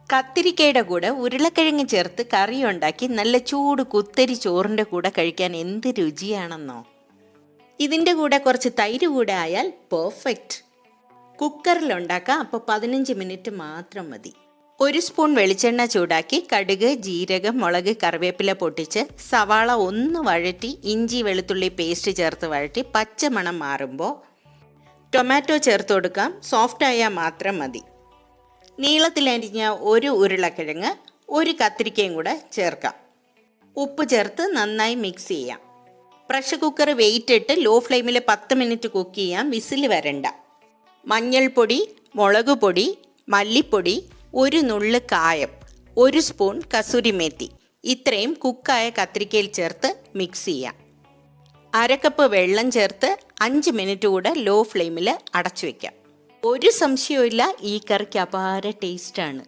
കത്തിരിക്കയുടെ കൂടെ ഉരുളക്കിഴങ്ങ് ചേർത്ത് കറി ഉണ്ടാക്കി നല്ല ചൂട് കുത്തരി ചോറിൻ്റെ കൂടെ കഴിക്കാൻ എന്ത് രുചിയാണെന്നോ. ഇതിൻ്റെ കൂടെ കുറച്ച് തൈര് കൂടെ ആയാൽ പെർഫെക്റ്റ്. കുക്കറിലുണ്ടാക്കാം, അപ്പോൾ 15 മിനിറ്റ് മാത്രം മതി. 1 സ്പൂൺ വെളിച്ചെണ്ണ ചൂടാക്കി കടുക്, ജീരകം, മുളക്, കറിവേപ്പില പൊട്ടിച്ച് സവാള ഒന്ന് വഴറ്റി ഇഞ്ചി വെളുത്തുള്ളി പേസ്റ്റ് ചേർത്ത് വഴറ്റി പച്ചമണം മാറുമ്പോൾ ടൊമാറ്റോ ചേർത്ത് കൊടുക്കാം. സോഫ്റ്റായാൽ മാത്രം മതി. നീളത്തിലരിഞ്ഞ 1 ഉരുളക്കിഴങ്ങ്, 1 കത്തിരിക്കയും കൂടെ ചേർക്കാം. ഉപ്പ് ചേർത്ത് നന്നായി മിക്സ് ചെയ്യാം. പ്രഷർ കുക്കർ വെയിറ്റ് ഇട്ട് ലോ ഫ്ലെയിമിൽ 10 മിനിറ്റ് കുക്ക് ചെയ്യാം. വിസിൽ വരണ്ട. മഞ്ഞൾപ്പൊടി, മുളക് പൊടി, മല്ലിപ്പൊടി, 1 നുള്ള് കായം, 1 സ്പൂൺ കസൂരി മേത്തി, ഇത്രയും കുക്കായ കത്തിരിക്കയിൽ ചേർത്ത് മിക്സ് ചെയ്യാം. 1/2 കപ്പ് വെള്ളം ചേർത്ത് 5 മിനിറ്റ് കൂടെ ലോ ഫ്ലെയിമിൽ അടച്ചു വയ്ക്കാം. ഒരു സംശയവും ഇല്ല, ഈ കറിക്ക് അപാര ടേസ്റ്റാണ്.